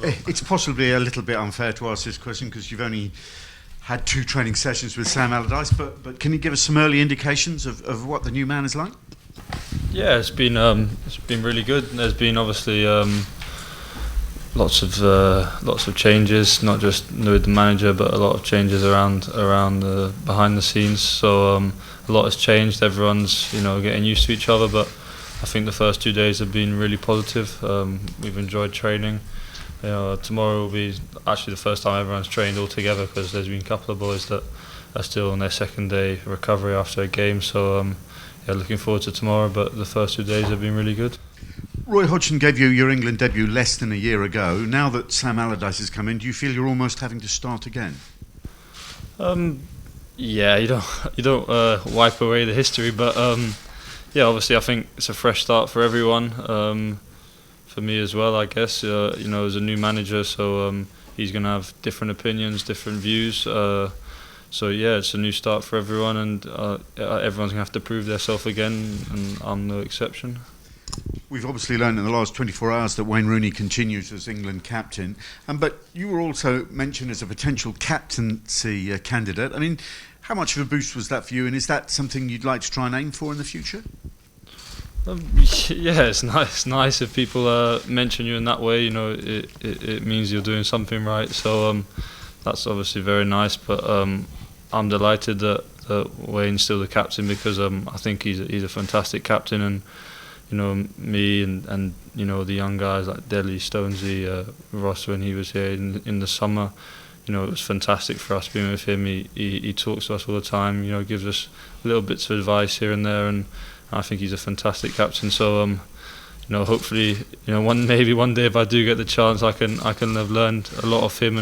It's possibly a little bit unfair to ask this question because you've only had 2 training sessions with Sam Allardyce, but can you give us some early indications of what the new man is like? Yeah, it's been really good. There's been obviously lots of changes, not just with the manager, but a lot of changes around behind the scenes. So a lot has changed. Everyone's getting used to each other, but I think the first 2 days have been really positive. We've enjoyed training. Tomorrow will be actually the first time everyone's trained all together because there's been a couple of boys that are still on their second day recovery after a game. So looking forward to tomorrow. But the first 2 days have been really good. Roy Hodgson gave you your England debut less than a year ago. Now that Sam Allardyce has come in, do you feel you're almost having to start again? Yeah, you don't wipe away the history, but obviously I think it's a fresh start for everyone. For me as well, I guess. As a new manager, so he's going to have different opinions, different views. It's a new start for everyone, and everyone's going to have to prove themselves again, and I'm no exception. We've obviously learned in the last 24 hours that Wayne Rooney continues as England captain, but you were also mentioned as a potential captaincy candidate. I mean, how much of a boost was that for you, and is that something you'd like to try and aim for in the future? It's nice if people mention you in that way. It means you're doing something right. So that's obviously very nice. But I'm delighted that Wayne's still the captain because I think he's a fantastic captain, and me and the young guys like Dele, Stonesy, Ross when he was here in the summer. It was fantastic for us being with him. He talks to us all the time. Gives us little bits of advice here and there, and I think he's a fantastic captain. So hopefully one day if I do get the chance, I can have learned a lot of him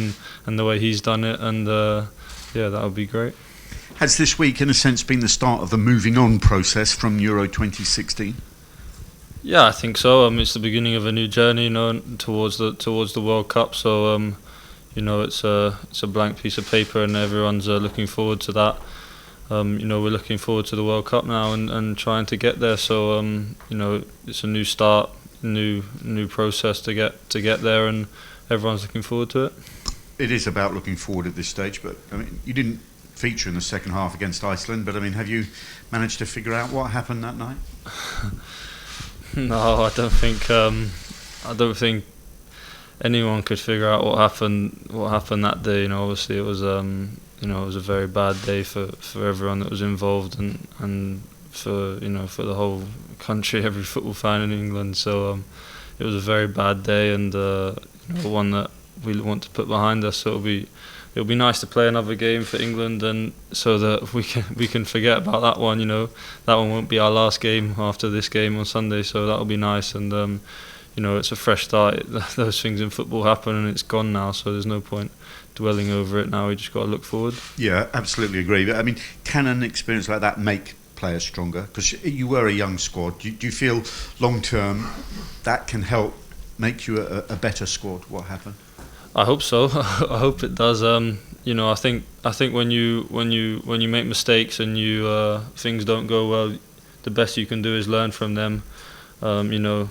and the way he's done it, and that would be great. Has this week in a sense been the start of the moving on process from Euro 2016? Yeah, I think so. It's the beginning of a new journey, towards the World Cup. So it's a blank piece of paper, and everyone's looking forward to that. We're looking forward to the World Cup now and trying to get there. So it's a new start, new process to get there, and everyone's looking forward to it. It is about looking forward at this stage, but I mean, you didn't feature in the second half against Iceland. But I mean, have you managed to figure out what happened that night? No, I don't think anyone could figure out what happened that day. Obviously it was it was a very bad day for everyone that was involved, and for the whole country, every football fan in England. So it was a very bad day, and one that we want to put behind us. So it'll be nice to play another game for England, and so that we can forget about that one. That one won't be our last game after this game on Sunday. So that'll be nice, and it's a fresh start. Those things in football happen, and it's gone now. So there's no point dwelling over it now. We just got to look forward. Yeah, absolutely agree. But I mean, can an experience like that make players stronger? Because you were a young squad. Do you feel long term that can help make you a better squad? What happened? I hope so. I hope it does. I think when you make mistakes and things don't go well, the best you can do is learn from them. You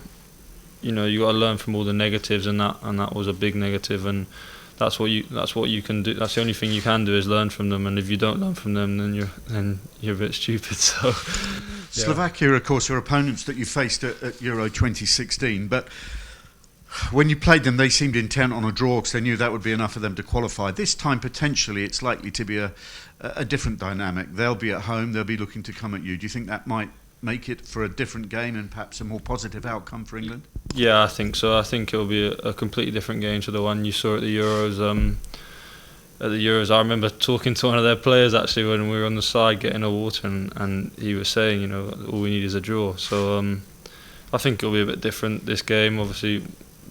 got to learn from all the negatives, and that was a big negative, and that's what you can do. That's the only thing you can do is learn from them, and if you don't learn from them, then you're a bit stupid. So, yeah. Slovakia, of course, are opponents that you faced at Euro 2016, but when you played them, they seemed intent on a draw because they knew that would be enough for them to qualify. This time, potentially, it's likely to be a different dynamic. They'll be at home. They'll be looking to come at you. Do you think that might make it for a different game and perhaps a more positive outcome for England? Yeah, I think so. I think it'll be a completely different game to the one you saw at the Euros. I remember talking to one of their players actually when we were on the side getting a water, and he was saying, all we need is a draw. So I think it'll be a bit different this game. Obviously,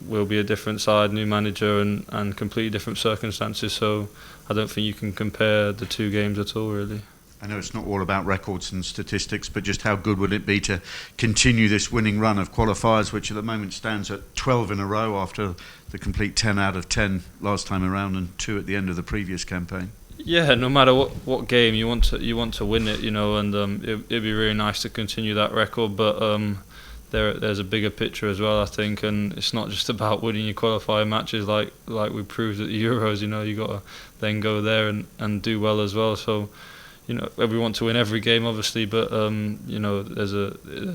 we'll be a different side, new manager, and completely different circumstances. So I don't think you can compare the two games at all, really. I know it's not all about records and statistics, but just how good would it be to continue this winning run of qualifiers, which at the moment stands at 12 in a row after the complete 10 out of 10 last time around and 2 at the end of the previous campaign? Yeah, no matter what game you want to win it, and it'd be really nice to continue that record. But there's a bigger picture as well, I think, and it's not just about winning your qualifying matches like we proved at the Euros. You know, you got to then go there and do well as well. So, you know, we want to win every game, obviously, but you know, there's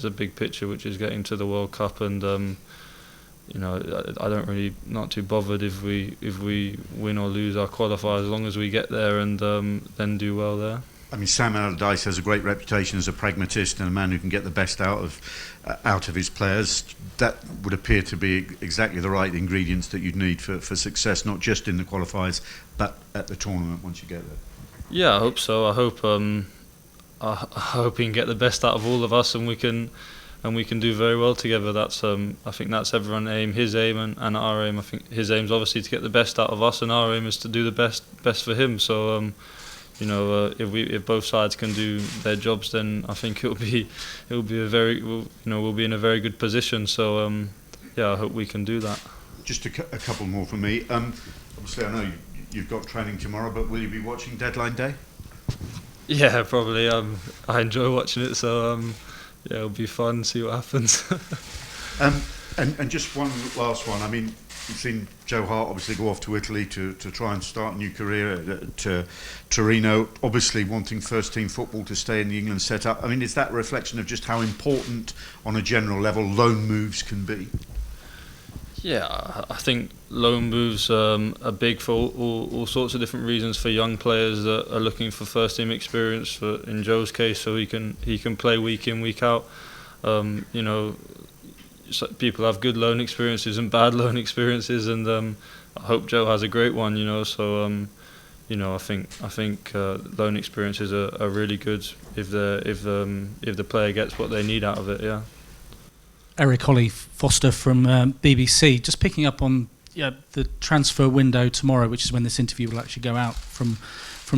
a big picture which is getting to the World Cup, and you know, I don't really not too bothered if we win or lose our qualifiers, as long as we get there and then do well there. I mean, Sam Allardyce has a great reputation as a pragmatist and a man who can get the best out of his players. That would appear to be exactly the right ingredients that you'd need for success, not just in the qualifiers, but at the tournament once you get there. Yeah, I hope so. I hope he can get the best out of all of us, and we can do very well together. That's I think that's everyone's aim, his aim and our aim. I think his aim is obviously to get the best out of us, and our aim is to do the best for him. So you know, if both sides can do their jobs, then I think we'll be we'll be in a very good position. So yeah, I hope we can do that. Just a couple more for me. Obviously, I know you've got training tomorrow, but will you be watching Deadline Day? Yeah, probably. I enjoy watching it, so yeah, it'll be fun. See what happens. And just one last one. I mean, you've seen Joe Hart obviously go off to Italy to try and start a new career at Torino, obviously wanting first team football to stay in the England setup. I mean, is that a reflection of just how important on a general level loan moves can be? Yeah, I think loan moves are big for all sorts of different reasons, for young players that are looking for first team experience, in Joe's case, so he can play week in, week out. You know, people have good loan experiences and bad loan experiences, and I hope Joe has a great one. You know, so you know, I think loan experiences are really good if the player gets what they need out of it. Yeah. Eric Foster from BBC, just picking up on the transfer window tomorrow, which is when this interview will actually go out from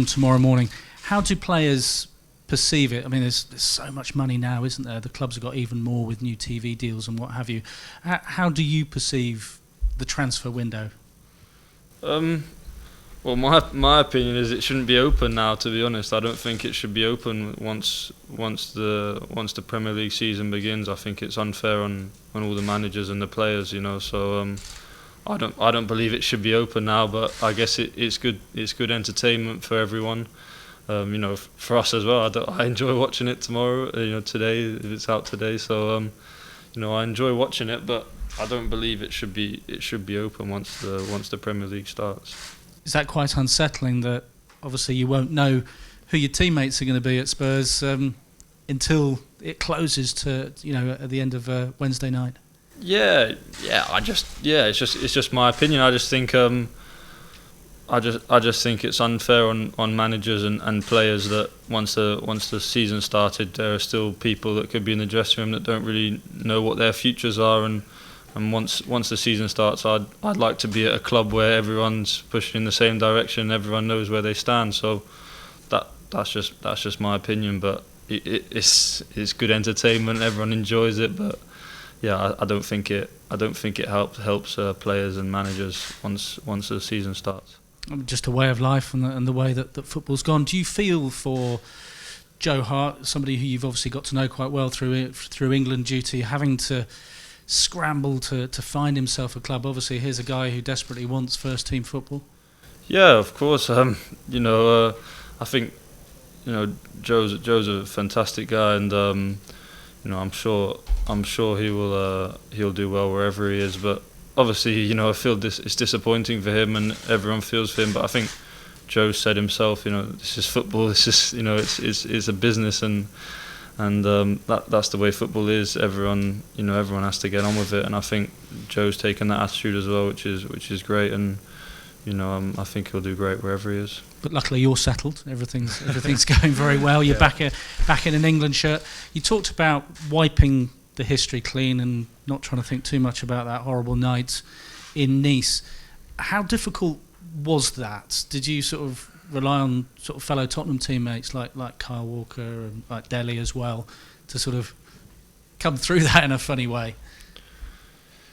tomorrow morning. How do players perceive it? I mean, there's so much money now, isn't there? The clubs have got even more with new TV deals and what have you. How do you perceive the transfer window? Well, my opinion is it shouldn't be open now. To be honest, I don't think it should be open once the Premier League season begins. I think it's unfair on all the managers and the players. You know, so I don't believe it should be open now. But I guess it's good entertainment for everyone. You know, for us as well. I enjoy watching it tomorrow. You know, today if it's out today. So you know, I enjoy watching it, but I don't believe it should be open once the Premier League starts. Is that quite unsettling that obviously you won't know who your teammates are going to be at Spurs until it closes to, you know, at the end of Wednesday night? Yeah. It's just my opinion. I just think I just think it's unfair on managers and players that once the season started, there are still people that could be in the dressing room that don't really know what their futures are, and once the season starts, I'd like to be at a club where everyone's pushing in the same direction, everyone knows where they stand. So that's just my opinion, but it's good entertainment, everyone enjoys it, but yeah, I don't think it helps players and managers once the season starts. Just a way of life and the way that football's gone. Do you feel for Joe Hart, somebody who you've obviously got to know quite well through England duty, having to scramble to find himself a club? Obviously, here's a guy who desperately wants first team football. Yeah, of course. You know, I think, you know, Joe's a fantastic guy, and you know, I'm sure he'll do well wherever he is. But obviously, you know, I feel it's disappointing for him, and everyone feels for him. But I think Joe said himself, you know, this is football. This is, you know, it's a business, and that's the way football is. Everyone has to get on with it, and I think Joe's taken that attitude as well, which is great, and you know, I think he'll do great wherever he is. But luckily you're settled. Everything's going very well. You're back in an England shirt. You talked about wiping the history clean and not trying to think too much about that horrible night in Nice. How difficult was that? Did you sort of rely on sort of fellow Tottenham teammates like Kyle Walker and like Dele as well to sort of come through that in a funny way?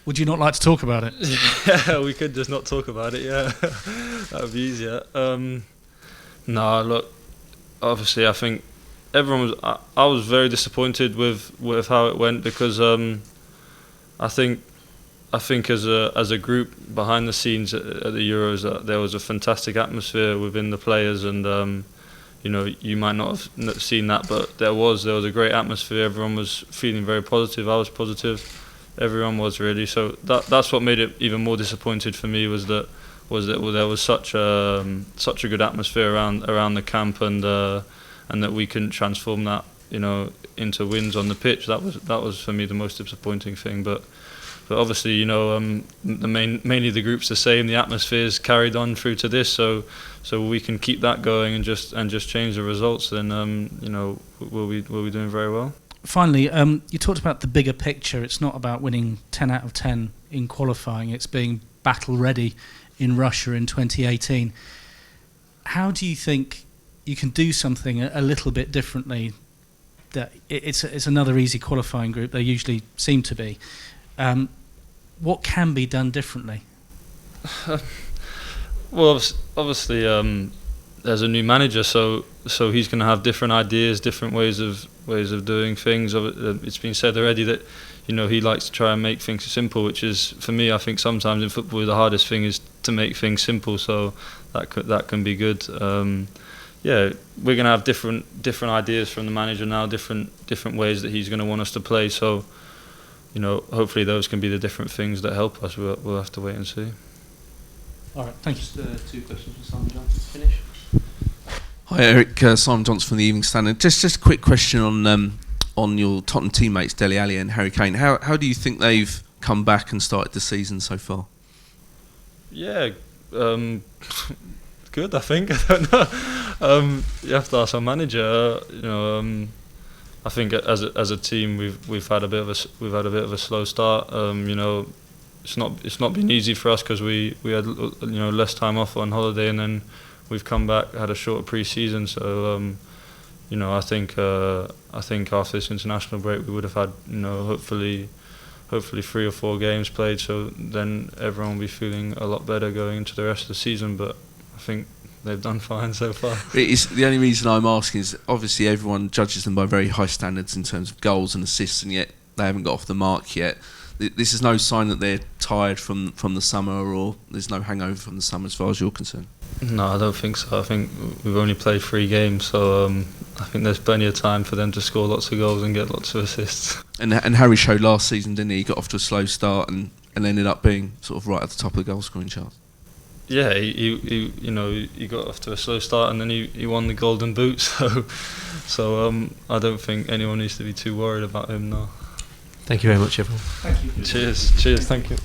Would you not like to talk about it? Yeah, we could just not talk about it. Yeah, that would be easier. No, look, obviously I think everyone was. I was very disappointed with how it went, because I think as a group behind the scenes at the Euros, there was a fantastic atmosphere within the players, and you might not have seen that, but there was a great atmosphere. Everyone was feeling very positive. I was positive. Everyone was really. So that's what made it even more disappointed for me was that there was such a good atmosphere around the camp, and that we couldn't transform that into wins on the pitch. That was for me the most disappointing thing. But obviously, mainly the group's the same. The atmosphere's carried on through to this, so we can keep that going and just change the results. Then we'll be doing very well. Finally, you talked about the bigger picture. It's not about winning 10 out of 10 in qualifying. It's being battle ready in Russia in 2018. How do you think you can do something a little bit differently? That it's another easy qualifying group. They usually seem to be. What can be done differently? Well, obviously, there's a new manager, so he's going to have different ideas, different ways of doing things. It's been said already that he likes to try and make things simple, which is, for me, I think sometimes in football the hardest thing is to make things simple. So that can be good. We're going to have different ideas from the manager now, different ways that he's going to want us to play. So hopefully those can be the different things that help us. We'll have to wait and see. All right, thank you. Two questions from Simon Johnson. Finish. Hi Eric, Simon Johnson from the Evening Standard. Just a quick question on your Tottenham teammates Dele Alli and Harry Kane. How do you think they've come back and started the season so far? Yeah, good. I think. I don't know. You have to ask our manager. I think as a team we've had a bit of a slow start. It's not been easy for us because we had less time off on holiday, and then we've come back, had a shorter pre-season. So I think after this international break we would have had hopefully 3 or 4 games played. So then everyone will be feeling a lot better going into the rest of the season. But I think they've done fine so far. The only reason I'm asking is obviously everyone judges them by very high standards in terms of goals and assists, and yet they haven't got off the mark yet. This is no sign that they're tired from the summer, or there's no hangover from the summer as far as you're concerned. No, I don't think so. I think we've only played 3 games, so I think there's plenty of time for them to score lots of goals and get lots of assists. And Harry showed last season, didn't he? He got off to a slow start and ended up being sort of right at the top of the goal scoring chart. Yeah, he got off to a slow start and then he won the Golden Boot. So I don't think anyone needs to be too worried about him now. Thank you very much, everyone. Thank you. Cheers. Thank you.